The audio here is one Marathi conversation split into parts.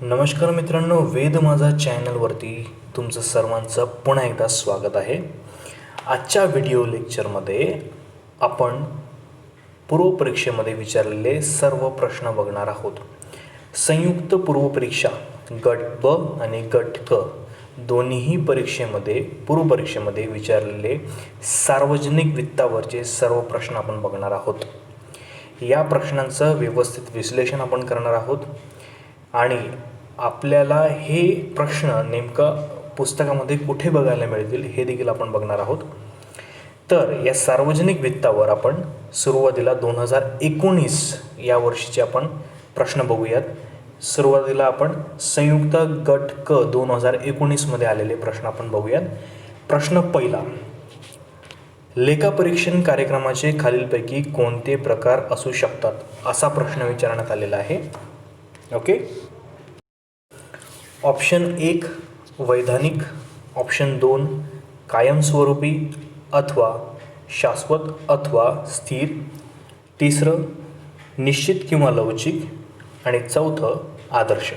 नमस्कार मित्रांनो, वेद माझा चॅनलवरती तुमचं सर्वांचं पुन्हा एकदा स्वागत आहे. आजच्या व्हिडिओ लेक्चरमध्ये आपण पूर्वपरीक्षेमध्ये विचारलेले सर्व प्रश्न बघणार आहोत. संयुक्त पूर्वपरीक्षा गट ब आणि गट क दोन्हीही पूर्वपरीक्षेमध्ये विचारलेले सार्वजनिक वित्तावरचे सर्व प्रश्न आपण बघणार आहोत. या प्रश्नांचं व्यवस्थित विश्लेषण आपण करणार आहोत आणि आपल्याला हे प्रश्न नेमकं पुस्तकामध्ये कुठे बघायला मिळतील हे देखील आपण बघणार आहोत. तर या सार्वजनिक वित्तावर आपण सुरुवातीला 2019 या वर्षीचे आपण प्रश्न बघूयात. सुरुवातीला आपण संयुक्त गट क 2019मध्ये आलेले प्रश्न आपण बघूयात. प्रश्न पहिला, लेखापरीक्षण कार्यक्रमाचे खालीलपैकी कोणते प्रकार असू शकतात, असा प्रश्न विचारण्यात आलेला आहे. ओके. ऑप्शन 1 वैधानिक, ऑप्शन 2 कायमस्वरूपी अथवा शाश्वत अथवा स्थिर, तिसरं निश्चित किंवा लवचिक आणि चौथं आदर्श.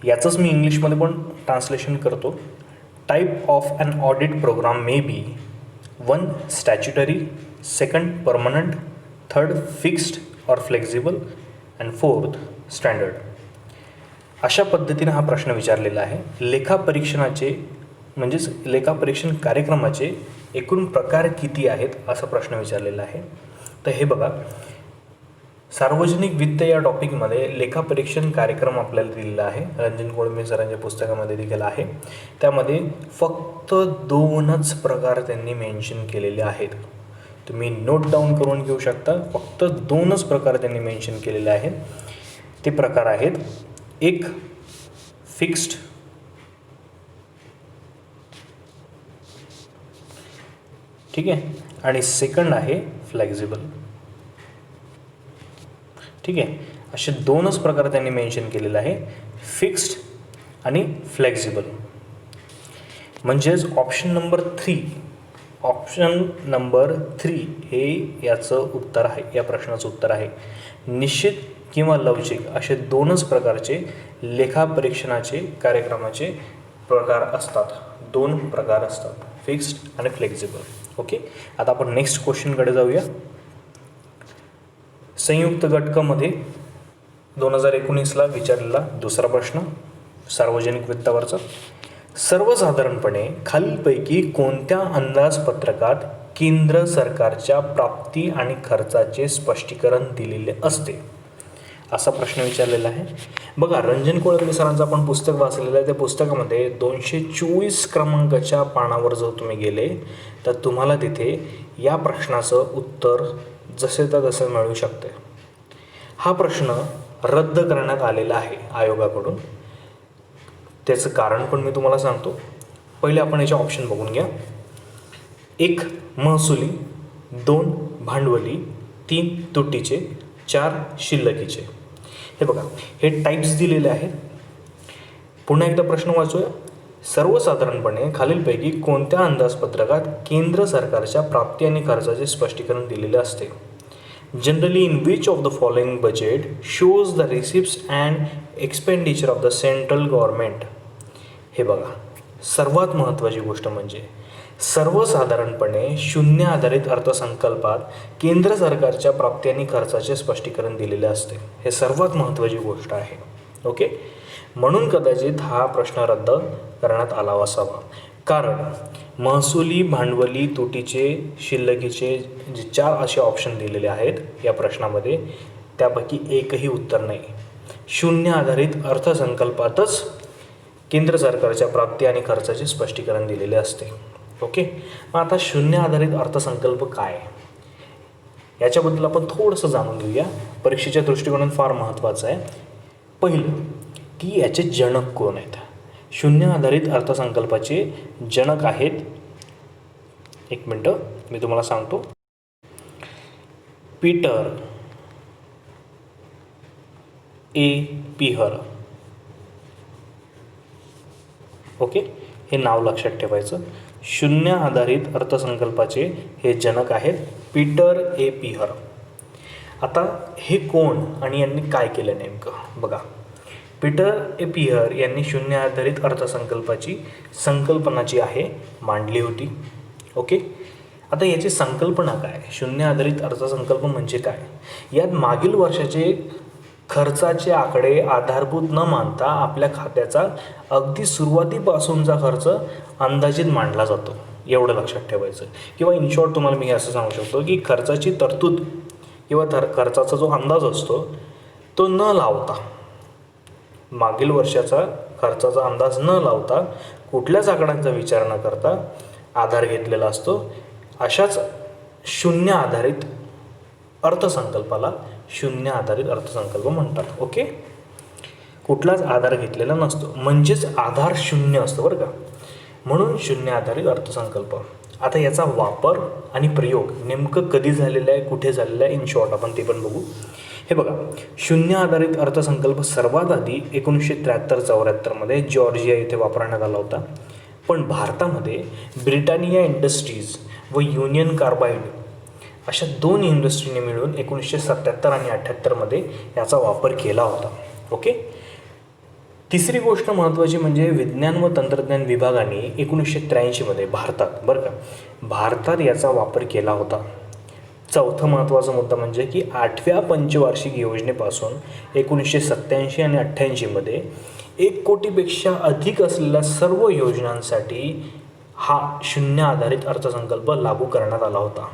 याचंच मी इंग्लिशमध्ये पण ट्रान्सलेशन करतो. Type of an audit program may be 1 statutory, 2 permanent, 3 fixed or flexible and 4 standard. अशा पद्धतीने हा प्रश्न विचारलेला आहे. लेखापरीक्षण कार्यक्रमाचे एकूण प्रकार किती आहेत असा प्रश्न विचारलेला आहे. तर हे बघा, सार्वजनिक वित्त या टॉपिकमध्ये लेखापरीक्षण कार्यक्रम आपल्याला दिलेला आहे. रंजन कोळंबे सरांच्या पुस्तकामध्ये देखील आहे. त्यामध्ये फक्त 2च प्रकार त्यांनी मेन्शन केलेले आहेत. तुम्ही नोट डाऊन करून घेऊ शकता. फक्त 2च प्रकार त्यांनी मेन्शन केलेले आहेत. ते प्रकार आहेत, एक फिक्स्ड, ठीक आहे, आणि सेकंड आहे फ्लेक्झिबल. ठीक आहे, असे 2च प्रकार त्यांनी मेन्शन केलेले आहे, फिक्स्ड आणि फ्लेक्झिबल. म्हणजेच ऑप्शन नंबर 3 हे याचं उत्तर आहे, या प्रश्नाचं उत्तर आहे. निश्चित किंवा लवचिक असे 2च प्रकारचे लेखापरीक्षणाचे कार्यक्रमाचे प्रकार असतात. 2 प्रकार असतात, फिक्स्ड आणि फ्लेक्झिबल. ओके. आता आपण नेक्स्ट क्वेश्चनकडे जाऊया. संयुक्त गट क मध्ये 2019ला विचारलेला दुसरा प्रश्न सार्वजनिक वित्तावरचा. सर्वसाधारणपणे खालीलपैकी कोणत्या अंदाजपत्रकात केंद्र सरकारच्या प्राप्ती आणि खर्चाचे स्पष्टीकरण दिलेले असते, असा प्रश्न विचारलेला आहे. बघा, रंजन कोळंबे सरांचं आपण पुस्तक वाचलेलं आहे. त्या पुस्तकामध्ये 224 क्रमांकाच्या पानावर जर तुम्ही गेले तर तुम्हाला तिथे या प्रश्नाचं उत्तर जसे तर तसं मिळू शकते. हा प्रश्न रद्द करण्यात आलेला आहे आयोगाकडून. त्याचं कारण पण मी तुम्हाला सांगतो. पहिले आपण याचे ऑप्शन बघून घ्या. 1 महसुली, 2 भांडवली, 3 तुटीचे, 4 शिल्लकीचे. हे बघा, हे टाईप्स दिलेले आहेत. पुन्हा एकदा प्रश्न वाचूया. सर्वसाधारणपणे खालीलपैकी कोणत्या अंदाजपत्रकात केंद्र सरकारच्या प्राप्ती आणि खर्चाचे स्पष्टीकरण दिलेले असते. Generally in which of the following budget shows the receipts and expenditure of the central government. हे बघा, सर्वात महत्त्वाची गोष्ट म्हणजे सर्वसाधारणपणे शून्य आधारित अर्थसंकल्पात केंद्र सरकारच्या प्राप्ती आणि खर्चाचे स्पष्टीकरण दिलेले असते. हे सर्वात महत्त्वाची गोष्ट आहे. ओके. म्हणून कदाचित हा प्रश्न रद्द करण्यात आला असावा. कारण महसुली, भांडवली, तुटीचे, शिल्लकीचे जे 4 असे ऑप्शन दिलेले आहेत या प्रश्नामध्ये, त्यापैकी एकही उत्तर नाही. शून्य आधारित अर्थसंकल्पातच केंद्र सरकारच्या प्राप्ती आणि खर्चाचे स्पष्टीकरण दिलेले असते. ओके. मग आता शून्य आधारित अर्थसंकल्प काय, याच्याबद्दल आपण थोडंसं जाणून घेऊया. परीक्षेच्या दृष्टिकोनातून फार महत्त्वाचं आहे. पहिलं की याचे जनक कोण आहेत. शून्य आधारित अर्थसंकल्पाचे जनक आहेत, एक मिनटं मी तुम्हाला सांगतो, पीटर ए पिहर. ओके, हे नाव लक्षात ठेवायचं. शून्य आधारित अर्थसंकल्पाचे हे जनक आहेत पीटर ए पिहर. आता हे कोण आणि यांनी काय केलं नेमकं बघा. पीटर ए पियर यांनी शून्य आधारित अर्थसंकल्पाची संकल्पना जी आहे मांडली होती. ओके, आता याची संकल्पना काय, शून्य आधारित अर्थसंकल्प म्हणजे काय? यात मागील वर्षाचे खर्चाचे आकडे आधारभूत न मानता आपल्या खात्याचा अगदी सुरुवातीपासूनचा खर्च अंदाजित मांडला जातो, एवढं लक्षात ठेवायचं. किंवा इन शॉर्ट तुम्हाला मी असं सांगू शकतो की खर्चाची तरतूद किंवा खर्चाचा जो अंदाज असतो तो न लावता, मागील वर्षाचा खर्चाचा अंदाज न लावता, कुठल्याच आकड्यांचा विचार न करता आधार घेतलेला असतो. अशाच शून्य आधारित अर्थसंकल्पाला शून्य आधारित अर्थसंकल्प म्हणतात. ओके, कुठलाच आधार घेतलेला नसतो, म्हणजेच आधार शून्य असतो बरं का, म्हणून शून्य आधारित अर्थसंकल्प. आता याचा वापर आणि प्रयोग नेमकं कधी झालेला आहे, कुठे झालेला आहे, इन शॉर्ट आपण ते पण बघू. हे बघा, शून्य आधारित अर्थसंकल्प सर्वात आधी 1973-74 जॉर्जिया येथे वापरण्यात आला होता. पण भारतामध्ये ब्रिटानिया इंडस्ट्रीज व युनियन कार्बाइड अशा 2 इंडस्ट्रीने मिळून 1977 आणि 78 याचा वापर केला होता. ओके, तिसरी गोष्ट महत्त्वाची म्हणजे विज्ञान व तंत्रज्ञान विभागाने 1983 भारतात बरं का, भारतात याचा वापर केला होता. चौथा महत्त्वाचा मुद्दा म्हणजे की 8व्या पंचवार्षिक योजनेपासून 1987 आणि 88 1 कोटीपेक्षा अधिक असलेल्या सर्व योजनांसाठी हा शून्य आधारित अर्थसंकल्प लागू करण्यात आला होता.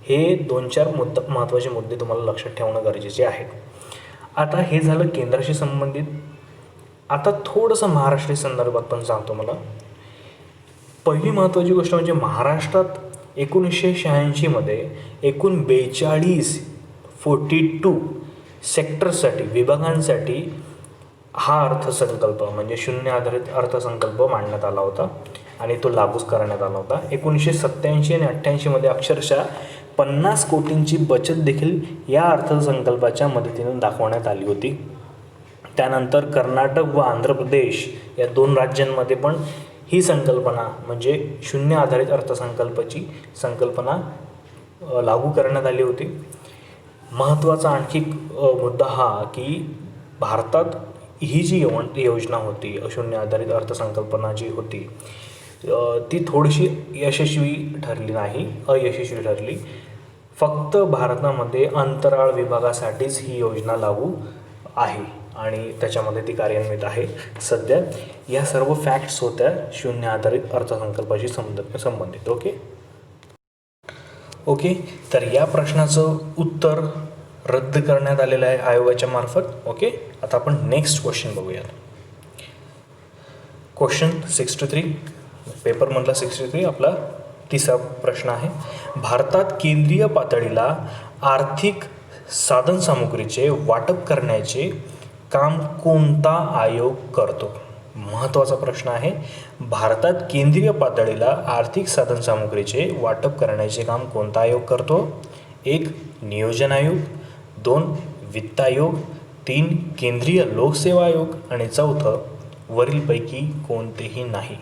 हे 2-4 महत्त्वाचे मुद्दे तुम्हाला लक्षात ठेवणं गरजेचे आहे. आता हे झालं केंद्राशी संबंधित. आता थोडंसं महाराष्ट्र संदर्भात पण सांगतो मला. पहिली महत्त्वाची गोष्ट म्हणजे महाराष्ट्रात 1986 एकूण 42 सेक्टरसाठी, विभागांसाठी हा अर्थसंकल्प म्हणजे शून्य आधारित अर्थसंकल्प मांडण्यात आला होता आणि तो लागूच करण्यात आला होता. 1987 आणि 88 अक्षरशः 50 कोटींची बचत देखील या अर्थसंकल्पाच्या मदतीने दाखवण्यात आली होती. त्यानंतर कर्नाटक व आंध्र प्रदेश या 2 राज्यांमध्ये पण ही संकल्पना म्हणजे शून्य आधारित अर्थसंकल्पाची संकल्पना लागू करण्यात आली होती. महत्त्वाचा आणखी मुद्दा हा की भारतात ही जी योजना होती, शून्य आधारित अर्थसंकल्पना जी होती ती थोडीशी यशस्वी ठरली नाही, अयशस्वी ठरली. फक्त भारतामध्ये अंतराळ विभागासाठीच ही योजना लागू आहे आणि त्याच्यामध्ये ती कार्यान्वित आहे सध्या. या सर्व फॅक्ट्स होत्या शून्य आधारित अर्थसंकल्पाशी संबंधित. ओके, तर या प्रश्नाचं उत्तर रद्द करण्यात आलेलं आहे आयोगाच्या मार्फत. ओके, आता आपण नेक्स्ट क्वेश्चन बघूयात. क्वेश्चन 63, पेपरमधला 63 आपला तिसरा प्रश्न आहे. भारतात केंद्रीय पातळीला आर्थिक साधनसामुग्रीचे वाटप करण्याचे काम कोणता आयोग करतो? महत्त्वाचा प्रश्न आहे. भारतात केंद्रीय पातळीला आर्थिक साधनसामुग्रीचे वाटप करण्याचे काम कोणता आयोग करतो? 1. नियोजन आयोग, 2. वित्त आयोग, 3. केंद्रीय लोकसेवा आयोग आणि 4. वरीलपैकी कोणतेही नाही.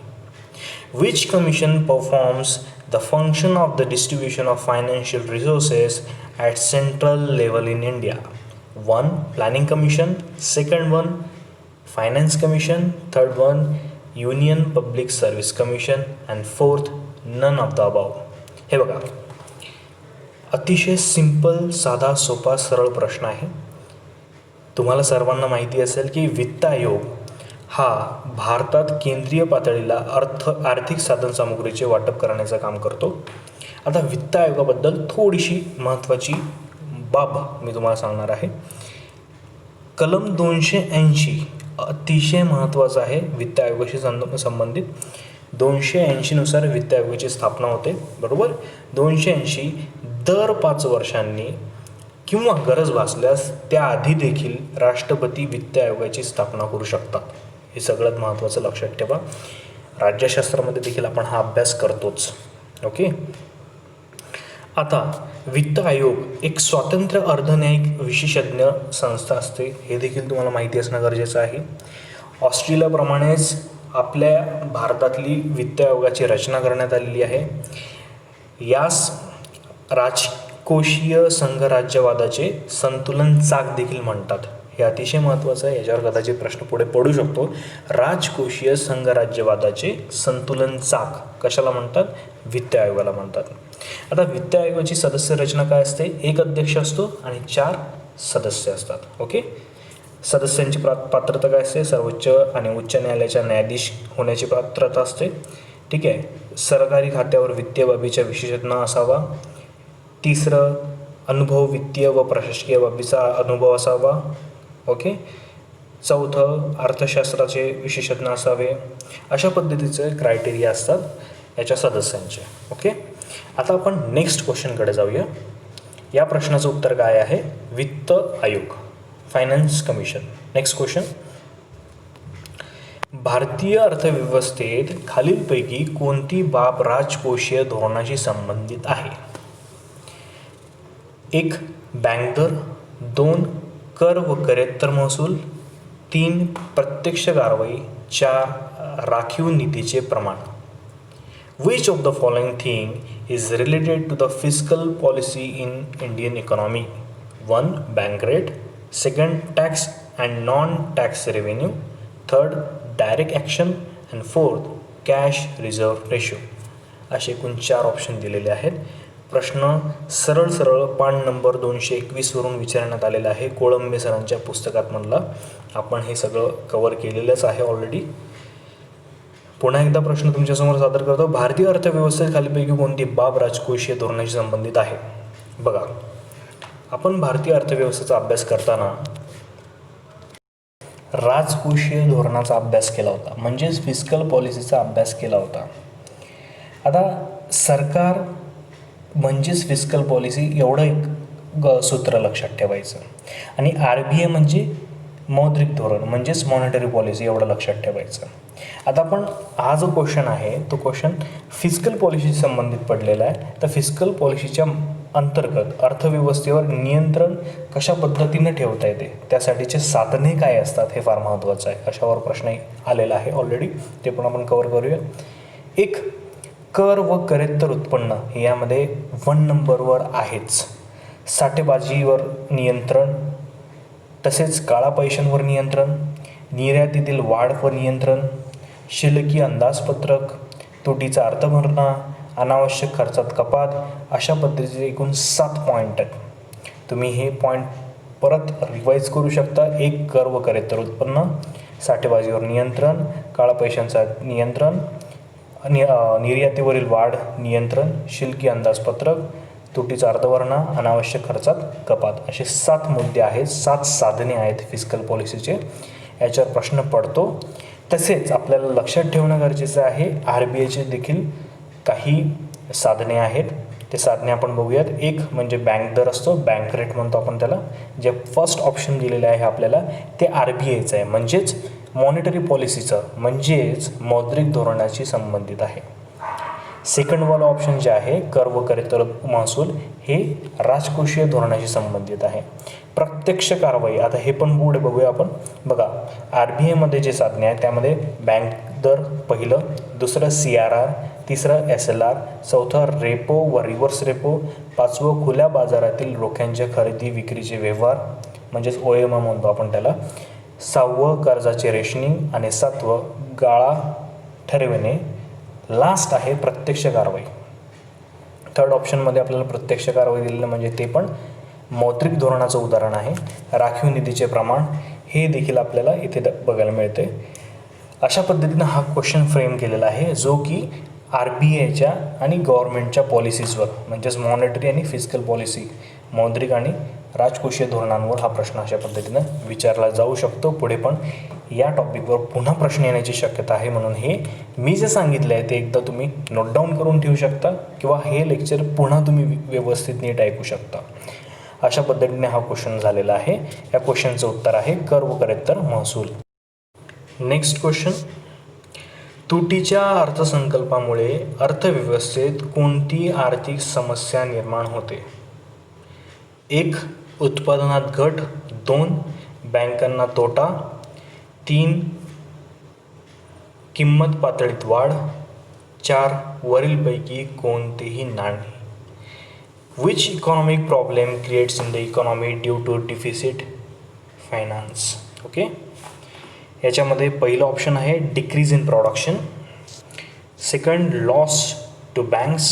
Which commission performs the function of the distribution of financial resources at central level in India? 1. Planning Commission, 2nd one Finance Commission, 3rd one Union Public Service Commission and 4th none of the above. हे बघा, अतिशय सिंपल, साधा, सोपा, सरळ प्रश्न आहे. तुम्हाला सर्वांना माहिती असेल की वित्त आयोग हा भारतात केंद्रीय पातळीला आर्थिक साधनसामुग्रीचे वाटप करण्याचं काम करतो. आता वित्त आयोगाबद्दल थोडीशी महत्त्वाची बाब मी तुम्हाला सांगणार आहे. कलम 280 अतिशय महत्त्वाचं आहे वित्त आयोगाशी संबंधित. 280 नुसार वित्त आयोगाची स्थापना होते, बरोबर. 280 दर 5 वर्षांनी किंवा गरज भासल्यास त्याआधी देखील राष्ट्रपती वित्त आयोगाची स्थापना करू शकतात. हे सगळ्यात महत्त्वाचं लक्षात ठेवा. राज्यशास्त्रामध्ये देखील आपण हा अभ्यास करतोच. ओके, आता वित्त आयोग एक स्वतंत्र अर्धन्यायिक विशेषज्ञ संस्था असते, हे देखील तुम्हाला माहिती असणं गरजेचं आहे. ऑस्ट्रेलियाप्रमाणेच आपल्या भारतातली वित्त आयोगाची रचना करण्यात आलेली आहे. यास राजकोषीय संघराज्यवादाचे संतुलन चाक देखील म्हणतात. हे अतिशय महत्त्वाचं आहे, याच्यावर कदाचित प्रश्न पुढे पडू शकतो. राजकोषीय संघराज्यवादाचे संतुलन चाक कशाला म्हणतात? वित्त आयोगाला म्हणतात. आता वित्त आयोगाची सदस्य रचना काय असते? एक अध्यक्ष असतो आणि 4 सदस्य असतात. ओके. सदस्यांची पात्रता काय असते? सर्वोच्च आणि उच्च न्यायालयाच्या न्यायाधीश होण्याची पात्रता असते. ठीक आहे. सरकारी खात्यावर वित्तीय बाबीचा विशेषज्ञ असावा. तिसरं, अनुभव वित्तीय व प्रशासकीय बाबीचा अनुभव असावा. ओके. चौथं, अर्थशास्त्राचे विशेषज्ञ असावे. अशा पद्धतीचे क्रायटेरिया असतात याच्या सदस्यांचे. ओके. आता आपण नेक्स्ट क्वेश्चनकडे जाऊया. या प्रश्नाचं उत्तर काय आहे? वित्त आयोग, फायनान्स कमिशन. नेक्स्ट क्वेश्चन, भारतीय अर्थव्यवस्थेत खालीलपैकी कोणती बाब राजकोषीय धोरणाशी संबंधित आहे? 1. बँक दर. 2. कर व करेत्तर महसूल. 3. प्रत्यक्ष कारवाई. 4. राखीव निधीचे प्रमाण. Which of the following thing is related to the fiscal policy in Indian economy? 1. Bank rate. 2. Tax and non-tax revenue. 3. Direct action. And 4. Cash reserve ratio. असे एकूण 4 ऑप्शन दिलेले आहेत. प्रश्न सरळ पान नंबर 221 वरून विचारण्यात आलेला आहे. कोळंबे सरांच्या पुस्तकात म्हणला. आपण हे सगळं कव्हर केलेलंच आहे ऑलरेडी. पुन्हा एकदा प्रश्न तुमच्यासमोर सादर करतो. भारतीय अर्थव्यवस्थेत खालीपैकी कोणती बाब राजकोषीय धोरणाशी संबंधित आहे? बघा, आपण भारतीय अर्थव्यवस्थेचा अभ्यास करताना राजकोषीय धोरणाचा अभ्यास केला होता, म्हणजेच फिस्कल पॉलिसीचा अभ्यास केला होता. आता सरकार म्हणजेच फिस्कल पॉलिसी एवढं एक सूत्र लक्षात ठेवायचं. आणि RBI म्हणजे मौद्रिक धोरण म्हणजेच मॉनिटरी पॉलिसी एवढं लक्षात ठेवायचं. आता आपण हा जो क्वेश्चन आहे तो क्वेश्चन फिस्कल पॉलिसीशी संबंधित पडलेला आहे. तर फिस्कल पॉलिसीच्या अंतर्गत अर्थव्यवस्थेवर नियंत्रण कशा पद्धतीने ठेवता येते, त्यासाठीचे साधने काय असतात हे फार महत्त्वाचं आहे. अशावर प्रश्न आलेला आहे ऑलरेडी, ते पण आपण कव्हर करूया. 1. कर व करेत्तर उत्पन्न यामध्ये 1 नंबरवर आहेच. साठेबाजीवर नियंत्रण, तसेच काळा पैशांवर नियंत्रण, निर्यातीतील वाढ व नियंत्रण, शिल्लकी अंदाजपत्रक, तुटीचा अर्थ भरणा, अनावश्यक खर्चात कपात, अशा पद्धतीचे एकूण 7 पॉईंट आहेत. तुम्ही हे पॉईंट परत रिवाईज करू शकता. 1. कर व करेत्तर उत्पन्न, साठेबाजीवर नियंत्रण, काळा पैशांचा नियंत्रण, निर्यातीवरील वाढ नियंत्रण, शिल्लकी अंदाजपत्रक, तुटीचा अर्थभरणा, अनावश्यक खर्चात कपात, असे 7 मुद्दे आहेत, 7 साधने आहेत फिस्कल पॉलिसीचे. याच्यावर प्रश्न पडतो. तसेच आपल्याला लक्षात ठेवणं गरजेचं आहे RBIचे देखील काही साधने आहेत. ते साधने आपण बघूयात. 1 म्हणजे बँक दर असतो, बँक रेट म्हणतो आपण त्याला. जे फर्स्ट ऑप्शन दिलेलं आहे आपल्याला ते RBIचं आहे, म्हणजेच मॉनिटरी पॉलिसीचं, म्हणजेच मौद्रिक धोरणाशी संबंधित आहे. सेकंडवाला ऑप्शन जे आहे कर व करेत्तर महसूल, हे राजकोषीय धोरणाशी संबंधित आहे. प्रत्यक्ष कारवाई, आता हे पण पुढे बघूया आपण. बघा, RBIमध्ये जे साधने आहेत त्यामध्ये बँक दर पहिलं, दुसरं CRR, तिसरं SLR, चौथं रेपो व रिव्हर्स रेपो, 5वं खुल्या बाजारातील रोख्यांच्या खरेदी विक्रीचे व्यवहार म्हणजेच OMM म्हणतो आपण त्याला, 6वं कर्जाचे रेशनिंग आणि 7वं गाळा ठरविणे. लास्ट आहे प्रत्यक्ष कारवाई. थर्ड ऑप्शनमध्ये आपल्याला प्रत्यक्ष कारवाई दिलेलं म्हणजे ते पण मौद्रिक धोरणाचं उदाहरण आहे. राखीव निधीचे प्रमाण हे देखील आपल्याला इथे बघायला मिळते. अशा पद्धतीनं हा क्वेश्चन फ्रेम केलेला आहे, जो की RBIच्या आणि गव्हर्नमेंटच्या पॉलिसीजवर म्हणजेच मॉनिटरी आणि फिस्कल पॉलिसी, मौद्रिक आणि राजकोषीय धोरणांवर हा प्रश्न अशा पद्धतीनं विचारला जाऊ शकतो. पुढे पण या टॉपिकवर पुन्हा प्रश्न येण्याची शक्यता आहे. म्हणून हे मी जे सांगितलं आहे ते एकदा तुम्ही नोट डाऊन करून ठेवू शकता किंवा हे लेक्चर पुन्हा तुम्ही व्यवस्थित नीट ऐकू शकता. अशा पद्धतीने हा क्वेश्चन झालेला आहे. या क्वेश्चनचं उत्तर आहे कर व करेत्तर महसूल. नेक्स्ट क्वेश्चन, तुटीच्या अर्थसंकल्पामुळे अर्थव्यवस्थेत कोणती आर्थिक समस्या निर्माण होते? 1. उत्पादनात घट. 2. बँकांना तोटा. 3. किंमत पातळीत वाढ. 4. वरीलपैकी कोणतेही नाही. Which economic problem creates in the economy due to deficit? Finance. Okay, याच्यामध्ये पहिलं ऑप्शन आहे decrease in production, second loss to banks,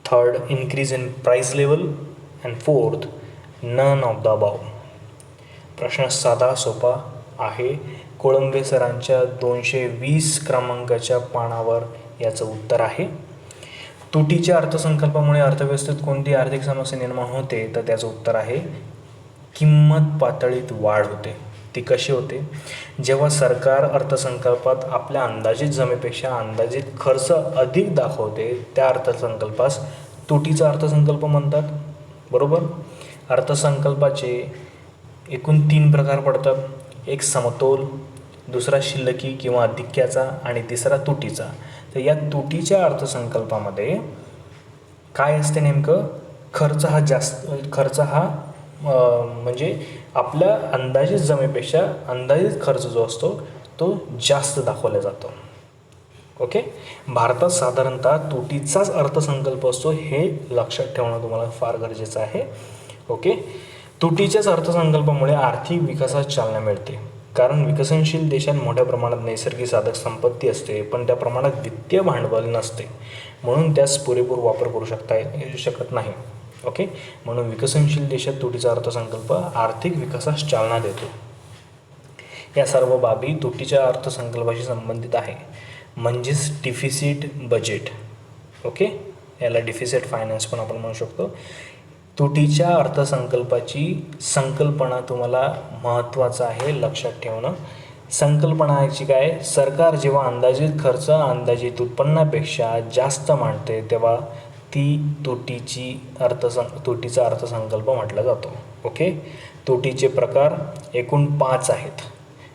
third increase in price level and fourth none of the above. प्रश्न साधा सोपा आहे. कोळंबे सरांच्या 220 क्रमांकाच्या पानावर याचं उत्तर आहे. तुटीच्या अर्थसंकल्पामुळे अर्थव्यवस्थेत कोणती आर्थिक समस्या निर्माण होते, तर त्याचं उत्तर आहे किंमत पातळीत वाढ होते. ती कशी होते? जेव्हा सरकार अर्थसंकल्पात आपल्या अंदाजित जमेपेक्षा अंदाजित खर्च अधिक दाखवते, त्या अर्थसंकल्पास तुटीचा अर्थसंकल्प म्हणतात. बरोबर. अर्थसंकल्पाचे एकूण 3 प्रकार पडतात. एक समतोल, दुसरा शिल्लकी किंवा अधिक्याचा आणि तिसरा तुटीचा. तर या तुटीच्या अर्थसंकल्पामध्ये काय असते नेमकं? खर्च हा म्हणजे आपल्या अंदाजित जमेपेक्षा अंदाजित खर्च जो असतो तो जास्त दाखवला जातो. ओके, भारतात साधारणतः तुटीचाच अर्थसंकल्प असतो, हे लक्षात ठेवणं तुम्हाला फार गरजेचं आहे. ओके, तुटीच्याच अर्थसंकल्पामुळे आर्थिक विकासास चालना मिळते, कारण विकसनशील देशात मोठ्या प्रमाणात नैसर्गिक साधक संपत्ती असते, पण त्या प्रमाणात वित्तीय भांडवल नसते, म्हणून त्यास पुरेपूर वापर करू शकत नाही. ओके, म्हणून विकसनशील देशात तुटीचा अर्थसंकल्प आर्थिक विकासास चालना देतो. या सर्व बाबी तुटीच्या अर्थसंकल्पाशी संबंधित आहे, म्हणजेच डिफिसिट बजेट. ओके, याला डिफिसिट फायनान्स पण आपण म्हणू शकतो. तुटीच्या अर्थसंकल्पाची संकल्पना तुम्हाला महत्त्वाचं आहे लक्षात ठेवणं. संकल्पनाची काय? सरकार जेव्हा अंदाजित खर्च अंदाजित उत्पन्नापेक्षा जास्त मांडते, तेव्हा तुटीचा अर्थसंकल्प म्हटला जातो. ओके, तुटीचे प्रकार एकूण 5 आहेत.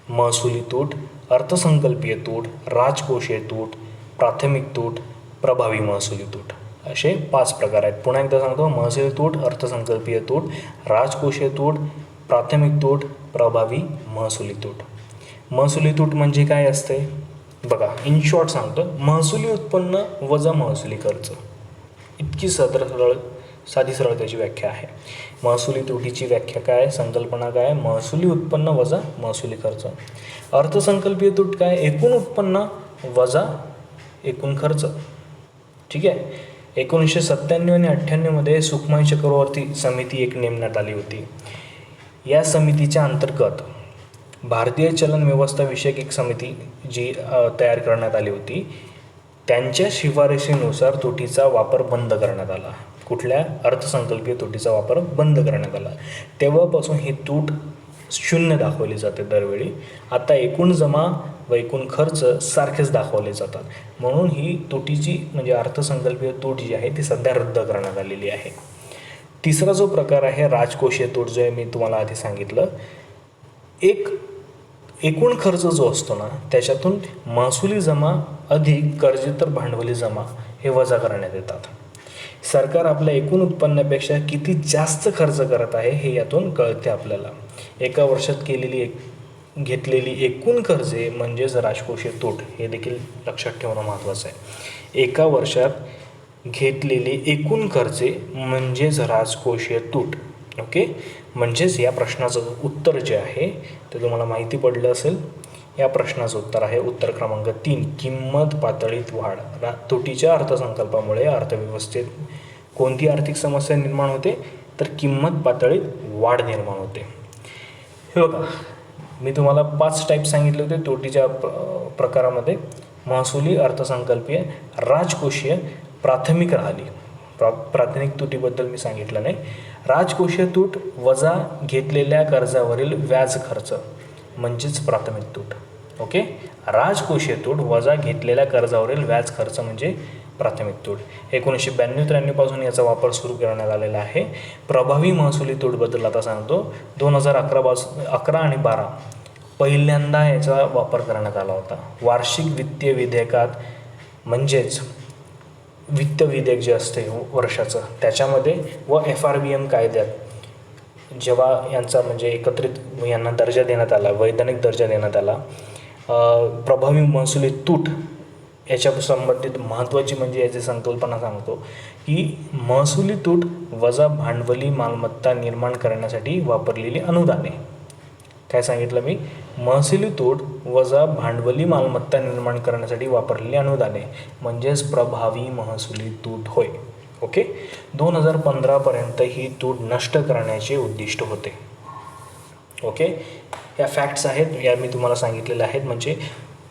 महसुली तूट, अर्थसंकल्पीय तूट, राजकोषीय तूट, प्राथमिक तूट, प्रभावी महसुली तूट, असे 5 प्रकार आहेत. पुन्हा एकदा सांगतो, महसुली तूट, अर्थसंकल्पीय तूट, राजकोषीय तूट, प्राथमिक तूट, प्रभावी महसुली तूट. महसुली तूट म्हणजे काय असते बघा, इन शॉर्ट सांगतो, महसुली उत्पन्न वजा महसुली खर्च. इतकी साधी सरळ त्याची व्याख्या आहे. महसुली तुटीची व्याख्या काय, संकल्पना काय? महसुली उत्पन्न वजा महसुली खर्च. अर्थसंकल्पीय तूट काय? एकूण उत्पन्न वजा एकूण खर्च. ठीक आहे. 1997 आणि 98मध्ये सुखमाई चक्रवर्ती समिती एक नेमण्यात आली होती. या समितीच्या अंतर्गत भारतीय चलन व्यवस्था विषयक एक समिती जी तयार करण्यात आली होती, त्यांच्या शिफारशीनुसार तुटीचा वापर बंद करण्यात आला. कुठल्या? अर्थसंकल्पीय तुटीचा वापर बंद करण्यात आला. तेव्हापासून ही तूट 0 दाखवली जाते दरवेळी. आता एकूण जमा व एकूण खर्च सारखेच दाखवले जातात, म्हणून ही तुटीची म्हणजे अर्थसंकल्पीय तूट जी आहे ती सध्या रद्द करण्यात आलेली आहे. तिसरा जो प्रकार आहे राजकोषीय तूट, जो आहे मी तुम्हाला आधी सांगितलं, एकूण खर्च जो असतो ना, त्याच्यातून महसुली जमा अधिक कर्जेतर भांडवली जमा हे वजा करण्यात येतात. सरकार आपल्या एकूण उत्पन्नापेक्षा किती जास्त खर्च करत आहे हे यातून कळते आपल्याला. एका वर्षात घेतलेली एकूण कर्जे म्हणजेच राजकोषीय तूट, हे देखील लक्षात ठेवणं महत्त्वाचं आहे. एका वर्षात घेतलेली एकूण कर्जे म्हणजेच राजकोषीय तूट. ओके, म्हणजेच या प्रश्नाचं उत्तर जे आहे ते तुम्हाला माहिती पडलं असेल. या प्रश्नाचं उत्तर आहे उत्तर क्रमांक 3, किंमत पातळीत वाढ. तुटीच्या अर्थसंकल्पामुळे अर्थव्यवस्थेत कोणती आर्थिक समस्या निर्माण होते, तर किंमत पातळीत वाढ निर्माण होते. हे बघा, मी तुम्हाला 5 टाईप सांगितले होते तुटीच्या प्रकारामध्ये. महसुली, अर्थसंकल्पीय, राजकोषीय, प्राथमिक राहिली. प्राथमिक तुटीबद्दल मी सांगितलं नाही. राजकोषीय तूट वजा घेतलेल्या कर्जावरील व्याज खर्च म्हणजेच प्राथमिक तूट. ओके, राजकोषीय तूट वजा घेतलेल्या कर्जावरील व्याज खर्च म्हणजे प्राथमिक तूट. 1992-93 पासून याचा वापर सुरू करण्यात आलेला आहे. प्रभावी महसुली तूटबद्दल आता सांगतो. 2011 आणि 12 पहिल्यांदा याचा वापर करण्यात आला होता. वार्षिक वित्तीय विधेयकात म्हणजेच वित्त विधेयक जे असते वर्षाचं, त्याच्यामध्ये व FRBM कायद्यात जेव्हा यांचा म्हणजे एकत्रित यांना दर्जा देण्यात आला, वैधानिक दर्जा देण्यात आला, प्रभावी महसुली तूट याच्या संबंधित महत्त्वाची म्हणजे याची संकल्पना सांगतो की महसुली तूट वजा भांडवली मालमत्ता निर्माण करण्यासाठी वापरलेली अनुदाने. काय सांगितलं मी? महसुली तूट वजा भांडवली मालमत्ता निर्माण करण्यासाठी वापरलेली अनुदाने म्हणजेच प्रभावी महसुली तूट होय. ओके. 2015पर्यंत ही तूट नष्ट करण्याचे उद्दिष्ट होते. ओके. या फॅक्ट्स आहेत, या मी तुम्हाला सांगितलेल्या आहेत. म्हणजे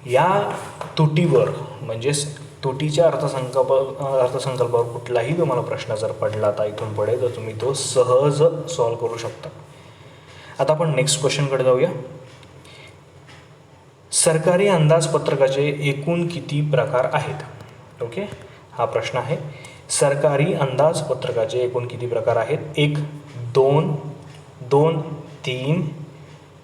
या तुटीवर म्हणजेच तुटीच्या अर्थसंकल्पावर कुठलाही तुम्हाला प्रश्न जर पडला आता इथून पुढे तर तुम्ही तो सहज सॉल्व करू शकता. आता आपण नेक्स्ट क्वेश्चनकडे जाऊया. सरकारी अंदाजपत्रकाचे एकूण किती प्रकार आहेत? ओके, हा प्रश्न आहे. सरकारी अंदाजपत्रकाचे एकूण किती प्रकार आहेत? 1, 2, 2, 3,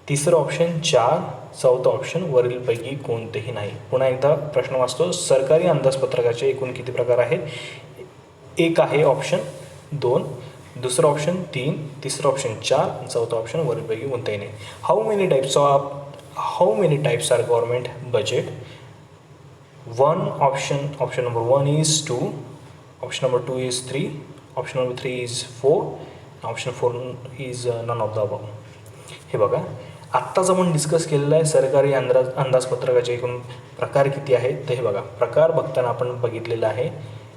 तिसरं ऑप्शन 4, चौथं ऑप्शन वरीलपैकी कोणतेही नाही. पुन्हा एकदा प्रश्न वाचतो. सरकारी अंदाजपत्रकाचे एकूण किती प्रकार आहेत? 1 आहे ऑप्शन 2, दुसरं ऑप्शन 3, तिसरं ऑप्शन 4, चौथं ऑप्शन वरीलपैकी कोणतेही नाही. How many types are government budget? Option number 1 is 2, option number 2 is 3, option number 3 is 4, option 4 is none of the above. हे बघा, आत्ताच आपण डिस्कस केलेलं आहे सरकारी अंदाजपत्रकाचे एकूण प्रकार किती आहेत. तर हे बघा, प्रकार बघताना आपण बघितलेलं आहे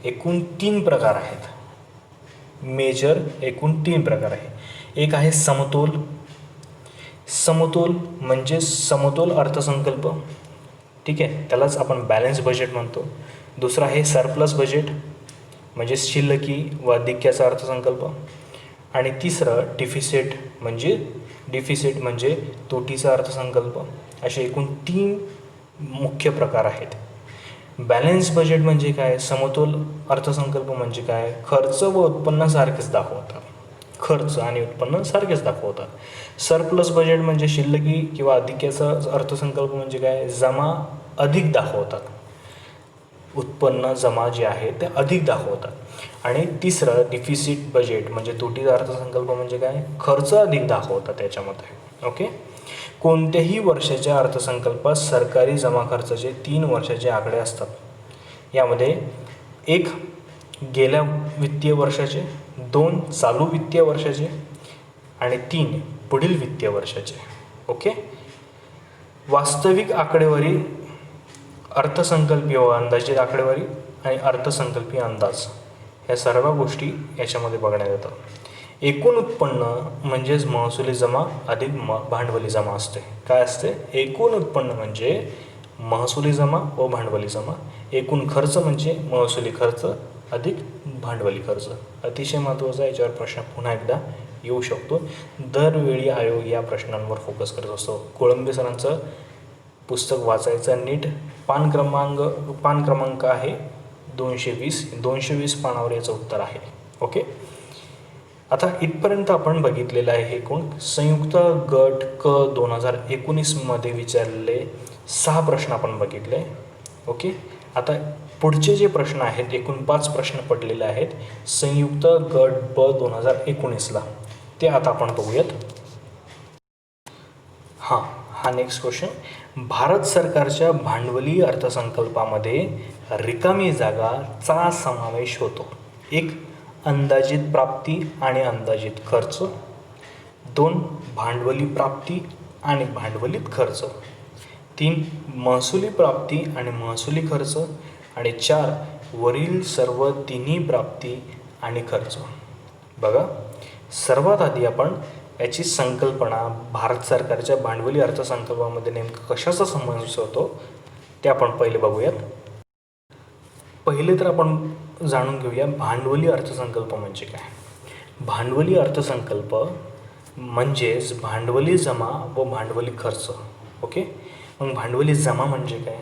एकूण 3 प्रकार आहेत. मेजर एकूण 3 प्रकार आहे. एक आहे समतोल म्हणजे समतोल अर्थसंकल्प, ठीक आहे, त्यालाच आपण बॅलन्स बजेट म्हणतो. दुसरं आहे सरप्लस बजेट म्हणजे शिल्लकी व अधिक्याचा अर्थसंकल्प. आणि तिसरं डिफिसिट म्हणजे तोटीचा अर्थसंकल्प. असे एकूण 3 मुख्य प्रकार आहेत. बॅलन्स बजेट म्हणजे काय? समतोल अर्थसंकल्प म्हणजे काय? खर्च व उत्पन्न सारखेच दाखवतात. खर्च आणि उत्पन्न सारखेच दाखवतात. सरप्लस बजेट म्हणजे शिल्लकी किंवा अधिक्याचा अर्थसंकल्प म्हणजे काय? जमा अधिक दाखवतात. उत्पन्न जमा जे आहे ते अधिक दाखवतात. आणि तिसरं डिफिसिट बजेट म्हणजे तोटीचा अर्थसंकल्प म्हणजे काय? खर्च अधिक दाखवतात त्याच्यामध्ये. ओके. कोणत्याही वर्षाच्या अर्थसंकल्पात सरकारी जमा खर्चाचे 3 वर्षाचे आकडे असतात. यामध्ये 1 गेल्या वित्तीय वर्षाचे, 2 चालू वित्तीय वर्षाचे आणि 3 पुढील वित्तीय वर्षाचे. ओके. वास्तविक आकडेवारी, अर्थसंकल्पीय व अंदाजित आकडेवारी आणि अर्थसंकल्पीय अंदाज ह्या सर्व गोष्टी याच्यामध्ये बघण्यात येतात. एकूण उत्पन्न म्हणजेच महसुली जमा अधिक भांडवली जमा असते. काय असते? एकूण उत्पन्न म्हणजे महसुली जमा व भांडवली जमा. एकूण खर्च म्हणजे महसुली खर्च अधिक भांडवली खर्च. अतिशय महत्त्वाचा, याच्यावर प्रश्न पुन्हा एकदा येऊ शकतो. दरवेळी आयोग या प्रश्नांवर फोकस करत असतो. कोळंबे सरांचं पुस्तक वाचायचं नीट. पान क्रमांक आहे 220 पानावर याचं उत्तर आहे. ओके. आता इथपर्यंत आपण बघितलेलं आहे एकूण संयुक्त गट क 2019मध्ये विचारलेले 6 प्रश्न आपण बघितले. ओके. आता पुढचे जे प्रश्न आहेत, एकूण 5 प्रश्न पडलेले आहेत संयुक्त गट ब 2019ला, ते आता आपण बघूयात. हा नेक्स्ट क्वेश्चन. भारत सरकारच्या भांडवली अर्थसंकल्पामध्ये रिकामी जागाचा समावेश होतो. 1 अंदाजित प्राप्ती आणि अंदाजित खर्च, 2 भांडवली प्राप्ती आणि भांडवलीत खर्च, 3 महसुली प्राप्ती आणि महसुली खर्च आणि 4 वरील सर्व तिन्ही प्राप्ती आणि खर्च. बघा, सर्वात आधी आपण याची संकल्पना भारत सरकारच्या भांडवली अर्थसंकल्पामध्ये नेमकं कशाचा समावेश होतो ते आपण पहिले बघूयात. पहिले तर आपण जाणून घेऊया भांडवली अर्थसंकल्प म्हणजे काय. भांडवली अर्थसंकल्प म्हणजेच भांडवली जमा व भांडवली खर्च. ओके. मग भांडवली जमा म्हणजे काय?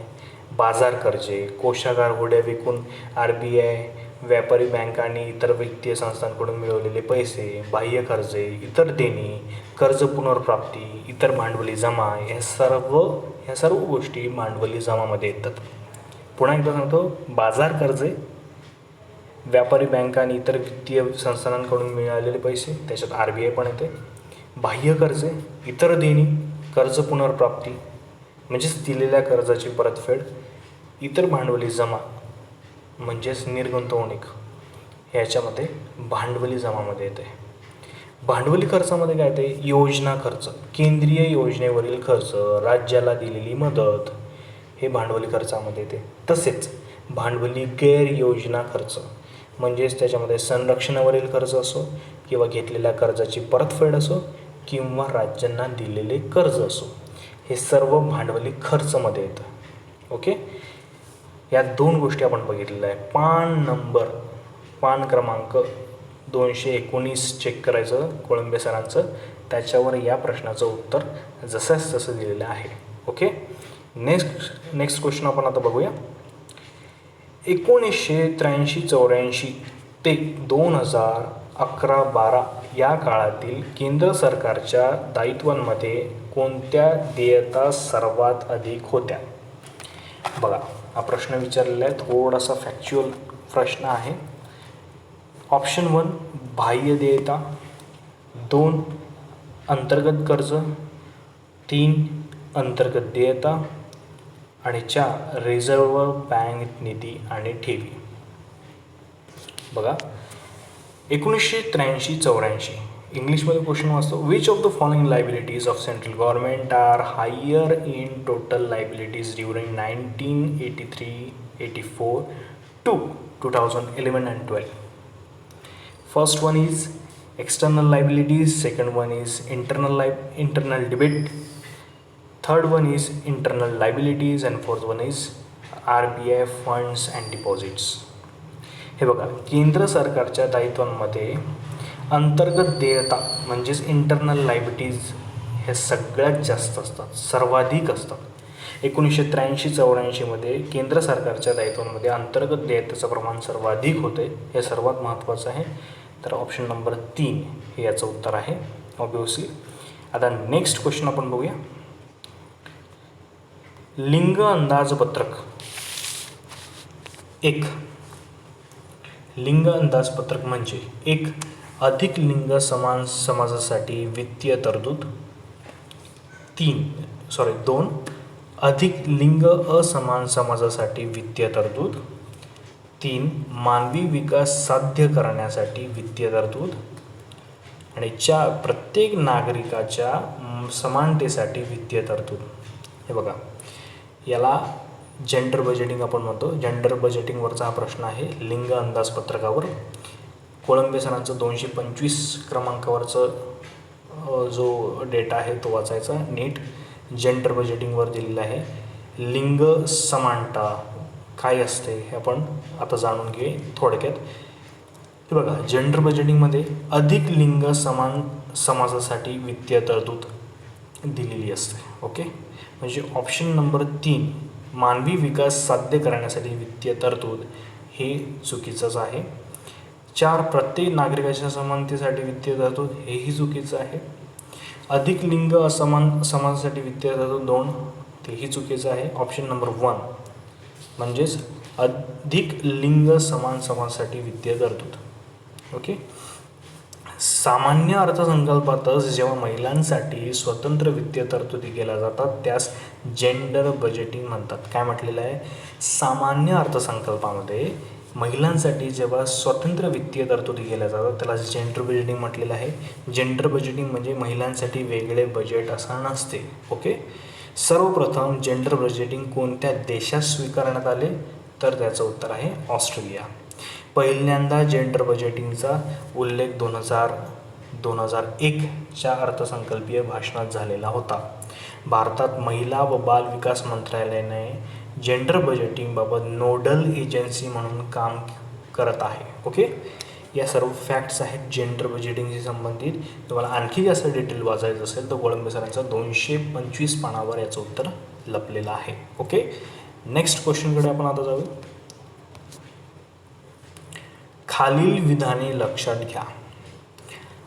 बाजार कर्जे, कोषागार होड्या विकून RBI, व्यापारी बँका आणि इतर वित्तीय संस्थांकडून मिळवलेले पैसे, बाह्य कर्जे, इतर देणी, कर्ज पुनर्प्राप्ती, इतर भांडवली जमा, ह्या सर्व गोष्टी भांडवली जमामध्ये येतात. पुन्हा एकदा सांगतो, बाजार कर्जे, व्यापारी बँका आणि इतर वित्तीय संस्थांकडून मिळालेले पैसे, त्याच्यात RBI पण येते. बाह्य कर्जे, इतर देणी, कर्ज पुनर्प्राप्ती म्हणजेच दिलेल्या कर्जाची परतफेड, इतर भांडवली जमा म्हणजेच निर्गुंतवणूक ह्याच्यामध्ये भांडवली जमामध्ये येते. भांडवली खर्चामध्ये काय ते योजना खर्च, केंद्रीय योजनेवरील खर्च, राज्याला दिलेली मदत, हे भांडवली खर्चामध्ये येते. तसेच भांडवली गैर योजना खर्च म्हणजेच त्याच्यामध्ये संरक्षणावरील खर्च असो किंवा घेतलेल्या कर्जाची परतफेड असो किंवा राज्यांना दिलेले कर्ज असो, हे सर्व भांडवली खर्चमध्ये येतं. ओके, या दोन गोष्टी आपण बघितलेल्या आहे. पान क्रमांक 219 चेक करायचं कोळंबे सरांचं, त्याच्यावर या प्रश्नाचं उत्तर जसंच तसं दिलेलं आहे. ओके, नेक्स्ट क्वेश्चन आपण आता बघूया. 1983-84 ते 2011-12 या काळातील केंद्र सरकारच्या दायित्वांमध्ये कोणत्या देयता सर्वात अधिक होत्या? बघा, हा प्रश्न विचारलेला आहे, थोडासा फॅक्च्युअल प्रश्न आहे. ऑप्शन 1 बाह्य देयता, 2 अंतर्गत कर्ज, 3 अंतर्गत देयता आणि 4 रिझर्व्ह बँक निधी आणि ठेवी. बघा, 1983-84 इंग्लिशमध्ये क्वेश्चन वाचतो. Which of the following liabilities of central government are higher in total liabilities during 1983-84 to 2011 and 12? First one is external liabilities, second one is internal debit, third one is internal liabilities and fourth one is RBI funds and deposits. हे बघा, केंद्र सरकारच्या दायित्वांमध्ये अंतर्गत देयता म्हणजेच इंटरनल लायबिलिटीज हे सगळ्यात जास्त असतात, सर्वाधिक असतात. 1983-84 केंद्र सरकारच्या दायित्वांमध्ये अंतर्गत देयतेचं प्रमाण सर्वाधिक होते, हे सर्वात महत्त्वाचं आहे. तर ऑप्शन नंबर 3 हे याचं उत्तर आहे ऑब्वियसली. आता नेक्स्ट क्वेश्चन आपण बघूया. लिंग अंदाजपत्रक 1. लिंग अंदाजपत्रक म्हणजे 1. अधिक लिंग समान समाजासाठी वित्तीय तरतूद. 2. अधिक लिंग असमान समाजासाठी वित्तीय तरतूद. 3. मानवी विकास साध्य करण्यासाठी वित्तीय तरतूद. आणि 4. प्रत्येक नागरिकाच्या समानतेसाठी वित्तीय तरतूद. हे बघा, याला जेंडर बजेटिंग आपण म्हणतो. जेंडर बजेटिंगवरचा हा प्रश्न आहे. लिंग अंदाजपत्रकावर कोळंबे सरांचं 225 क्रमांकावरचं जो डेटा आहे तो वाचायचा नीट. जेंडर बजेटिंगवर दिलेलं आहे. लिंग समानता काय असते हे आपण आता जाणून घेऊ थोडक्यात. हे बघा, जेंडर बजेटिंगमध्ये अधिक लिंग समान समाजासाठी वित्तीय तरतूद दिलेली असते. ओके, म्हणजे ऑप्शन नंबर 3 मानवी विकास साध्य करण्यासाठी वित्तीय तरतूद हे चुकीचंच आहे. 4 प्रत्येक नागरिकाच्या समानतेसाठी वित्तीय तरतूद हेही चुकीचं आहे. अधिक लिंग असमान समाजासाठी वित्तीय तरतूद 2 तेही चुकीचं आहे. ऑप्शन नंबर 1 म्हणजेच अधिक लिंग समान समाजासाठी वित्तीय तरतूद. ओके, सामान्य अर्थसंकल्पातच जेव्हा महिलांसाठी स्वतंत्र वित्तीय तरतुदी केल्या जातात त्यास जेंडर बजेटिंग म्हणतात. काय म्हटलेलं आहे? सामान्य अर्थसंकल्पामध्ये महिलांसाठी जेव्हा स्वतंत्र वित्तीय तरतुदी केल्या जातात त्याला जेंडर बजेटिंग म्हटलेलं आहे. जेंडर बजेटिंग म्हणजे महिलांसाठी वेगळे बजेट असं नसते. ओके, सर्वप्रथम जेंडर बजेटिंग कोणत्या देशात स्वीकारण्यात आले तर त्याचं उत्तर आहे ऑस्ट्रेलिया. पहिल्यांदा जेंडर बजेटिंगचा उल्लेख 2001च्या अर्थसंकल्पीय भाषणात झालेला होता. भारतात महिला व बाल विकास मंत्रालयाने जेंडर बजेटिंगबाबत नोडल एजन्सी म्हणून काम करत आहे. ओके, या सर्व फॅक्ट्स आहेत जेंडर बजेटिंगशी संबंधित. तुम्हाला आणखी जास्त डिटेल वाचायचं असेल तर कोळंबे सरांचा 225 पानावर याचं उत्तर लपलेलं आहे. ओके, नेक्स्ट क्वेश्चनकडे आपण आता जाऊ. खालील विधाने लक्षात घ्या.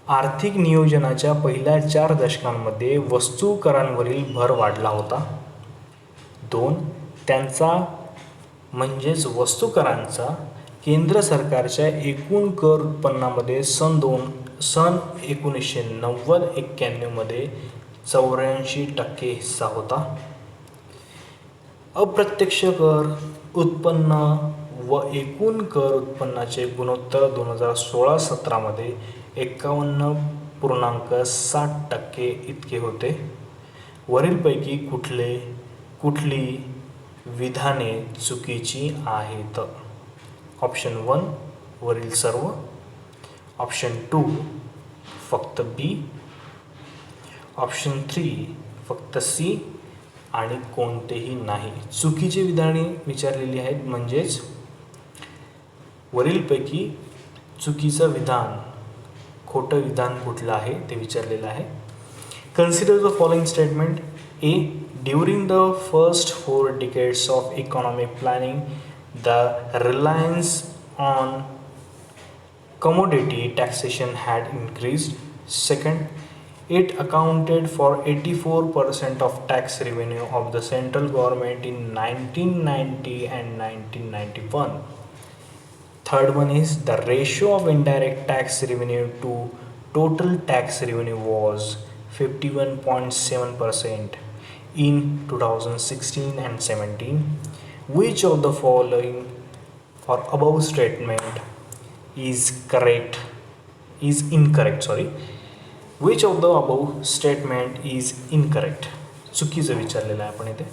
आर्थिक नियोजनाच्या पहिल्या 4 दशकांमध्ये वस्तू करांवरील भर वाढला होता. 2. त्यांचा म्हणजेच वस्तू करांचा केंद्र सरकारच्या एकूण कर उत्पन्नामध्ये सन 1990-91 मध्ये 84% हिस्सा होता. अप्रत्यक्ष कर उत्पन्न व एकूण कर उत्पन्नाचे गुणोत्तर 2016-17 मध्ये 51 51.7% इतके होते. वरीलपैकी कुठली विधाने चुकीची आहेत? ऑप्शन 1 वरील सर्व, ऑप्शन 2 फक्त बी, ऑप्शन 3 फक्त सी आणि कोणतेही नाही. चुकीची विधाने विचारलेली आहेत, म्हणजेच वरीलपैकी चुकीचं विधान, खोटं विधान कुठलं आहे ते विचारलेलं आहे. Consider the following statement. A, during the first 4 decades of economic planning, the reliance on commodity taxation had increased. Second, it accounted for 84% of tax revenue of the central government in 1990 and 1991. Third one is the ratio of indirect tax revenue to total tax revenue was 51.7% in 2016 and 17. Which of the following or above statement is incorrect? Which of the above statement is incorrect? चुकीचं विचारलेलं आहे आपण इथे.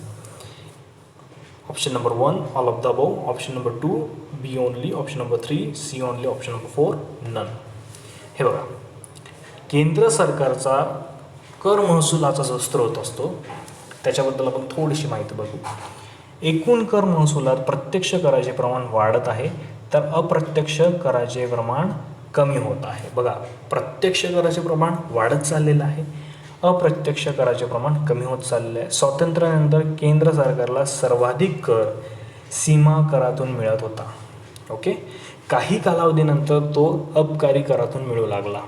Option number 1 all of the above, option number 2 B only, option number 3 C only, option number 4 none. हे बघा, केंद्र सरकारचा कर महसुलाचा जो स्रोत असतो त्याच्याबद्दल आपण थोडीशी माहिती बघू. एकूण कर महसुलात प्रत्यक्ष कराचे प्रमाण वाढत आहे, तर अप्रत्यक्ष कराचे प्रमाण कमी होत आहे. बघा, प्रत्यक्ष कराचे प्रमाण वाढत चाललेलं आहे, अप्रत्यक्ष कराचे प्रमाण कमी होत चाललेलं आहे. स्वातंत्र्यानंतर केंद्र सरकारला सर्वाधिक कर सीमा करातून मिळत होता. ओके, काही कालावधीनंतर तो अबकारी करातून मिळू लागला.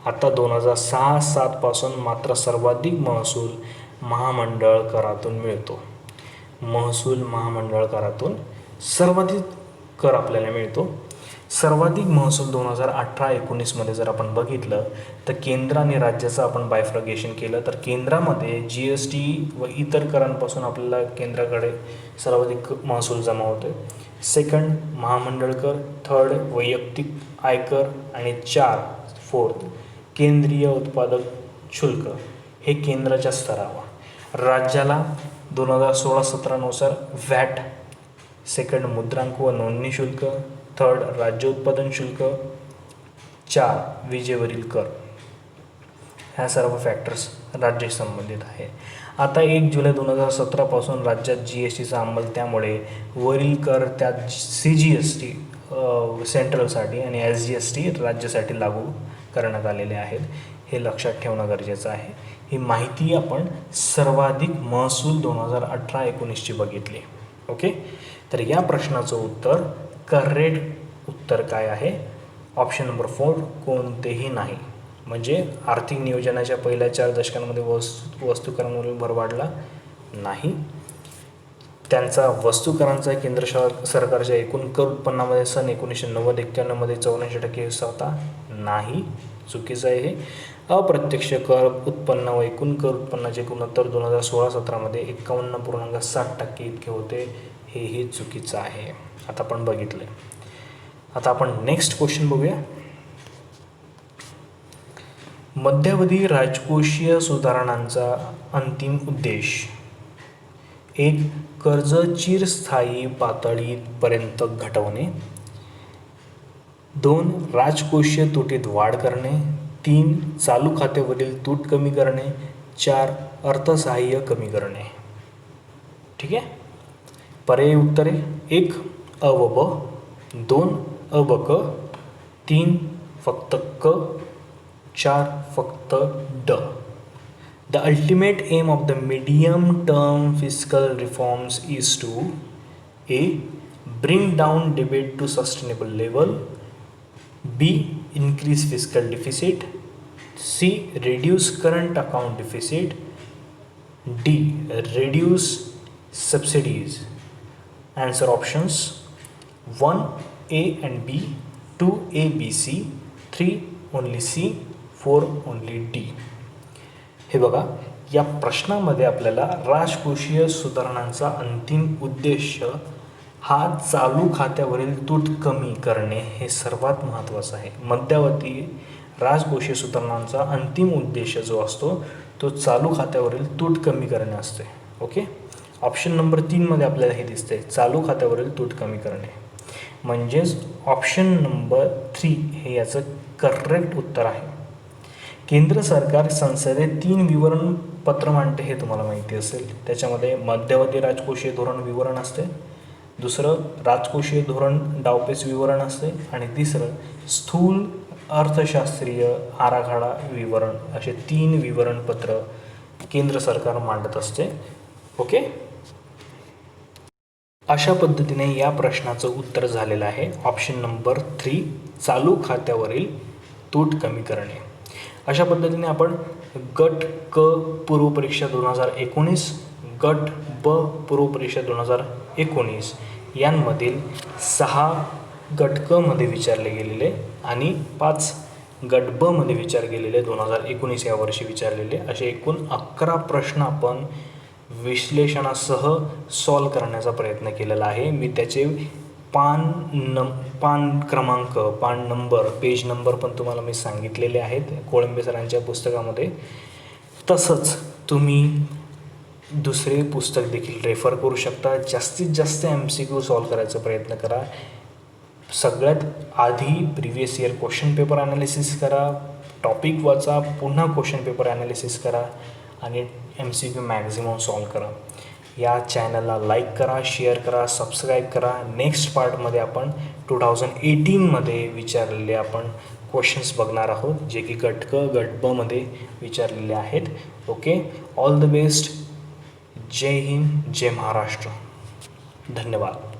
आता 2006-07 पासून मात्र सर्वाधिक महसूल महामंडळ करातून मिळतो. महसूल महामंडळ करातून सर्वाधिक कर आपल्याला मिळतो. सर्वाधिक महसूल 2018-19 मध्ये जर आपण बघितलं तर केंद्र आणि राज्याचं आपण बायफ्रगेशन केलं तर केंद्रामध्ये GST व इतर करांपासून आपल्याला केंद्राकडे सर्वाधिक महसूल जमा होतो. सेकंड महामंडळ कर, थर्ड वैयक्तिक आयकर आणि फोर्थ केंद्रीय उत्पादक शुल्क हे केंद्राच्या स्तरावर. राज्याला 2016-17 नुसार व्हॅट, सेकंड मुद्रांक व नोंदणी शुल्क, थर्ड राज्य उत्पादन शुल्क, 4 विजेवरील कर. ह्या सर्व फॅक्टर्स राज्य संबंधित आहे. आता 1 जुलै 2017 पासून राज्यात GSTचा अंमल, त्यामुळे वरील कर त्यात CGST सेंट्रलसाठी आणि SGST राज्यासाठी लागू करण्यात आलेले आहेत. हे लक्षात ठेवणं गरजेचं आहे. ही माहिती आपण सर्वाधिक महसूल 2018-19ची बघितली. ओके, तर या प्रश्नाचं उत्तर, करेक्ट उत्तर काय आहे? ऑप्शन नंबर 4 कोणतेही नाही. म्हणजे आर्थिक नियोजनाच्या पहिल्या 4 दशकांमध्ये वस्तुकरांवरील भर वाढला नाही. त्यांचा वस्तुकरांचा केंद्र सरकारच्या एकूण कर उत्पन्नामध्ये सन 1990-91 मध्ये 84% हिस्सा होता नाही. चुकीचं आहे हे. अप्रत्यक्ष कर उत्पन्न व एकूण कर उत्पन्नाचे गुणोत्तर 2016-17 मध्ये 51.7% इतके होते. हेही चुकीचं आहे. आता आपण बघितलं. आता आपण नेक्स्ट क्वेश्चन बघूया. मध्यावधी राजकोषीय सुधारणांचा अंतिम उद्देश: 1. कर्ज चिरस्थायी पातळीपर्यंत घटवणे, 2. राजकोषीय तुटीत वाढ करणे, 3. चालू खात्यावरील तूट कमी करणे, 4. अर्थसहाय्य कमी करणे. ठीक आहे. पर्यायी उत्तरे: 1 अ व ब, 2 अ ब क, 3 फक्त क, 4 फक्त ड. The ultimate aim of the medium-term fiscal reforms is to: A. Bring down debt to sustainable level, B. Increase fiscal deficit, C. Reduce current account deficit, D. Reduce subsidies. Answer options: 1 A and B, 2 A, B, C, 3 only C, 4 only D. हे बघा, या प्रश्नामध्ये आपल्याला राजकोषीय सुधारणांचा अंतिम उद्देश हा चालू खात्यावरील तूट कमी करणे हे सर्वात महत्त्वाचं आहे. मध्यावधी राजकोषीय सुधारणांचा अंतिम उद्देश जो असतो तो चालू खात्यावरील तूट कमी करणे असते. ओके, ऑप्शन नंबर 3मध्ये आपल्याला हे दिसते, चालू खात्यावरील तूट कमी करणे. म्हणजेच ऑप्शन नंबर 3 हे याचं करेक्ट उत्तर आहे. केंद्र सरकार संसदेत 3 विवरण पत्र मांडते हे तुम्हाला माहिती असेल. त्याच्यामध्ये मध्यावधी राजकोषीय धोरण विवरण असते, दुसरं राजकोषीय धोरण डावपेच विवरण असते आणि तिसरं स्थूल अर्थशास्त्रीय आराखडा विवरण, असे 3 विवरणपत्र केंद्र सरकार मांडत असते. ओके, अशा पद्धतीने या प्रश्नाचं उत्तर झालेलं आहे ऑप्शन नंबर 3, चालू खात्यावरील तूट कमी करणे. अशा पद्धतीने आपण गट क पूर्वपरीक्षा 2019, गट ब पूर्वपरीक्षा 2019 यांमधील 6 गट क मध्ये विचारले गेलेले आणि 5 गट ब मध्ये विचार गेलेले 2019 या वर्षी विचारलेले असे एकूण 11 प्रश्न आपण विश्लेषणासह सॉल्व करण्याचा प्रयत्न केलेला आहे. मी त्याचे पान क्रमांक, पान नंबर, पेज नंबर पण तुम्हाला मी सांगितलेले आहेत कोळंबे सरांच्या पुस्तकामध्ये. तसंच तुम्ही दुसरे पुस्तक देखील रेफर करू शकता. जास्तीत जास्त MCQ सॉल्व करायचा प्रयत्न करा. सगळ्यात आधी previous year question paper analysis करा, टॉपिक वाचा, पुन्हा क्वेश्चन पेपर ॲनालिसिस करा आणि MCQ मॅक्झिमम सॉल्व करा. या चॅनलला लाईक करा, शेअर करा, सबस्क्राईब करा. नेक्स्ट पार्टमध्ये आपण 2018मध्ये विचारलेले आपण क्वेश्चन्स बघणार आहोत, जे की गट क गट ब मध्ये विचारलेले आहेत. Okay, all the best. जय हिंद, जय महाराष्ट्र. धन्यवाद.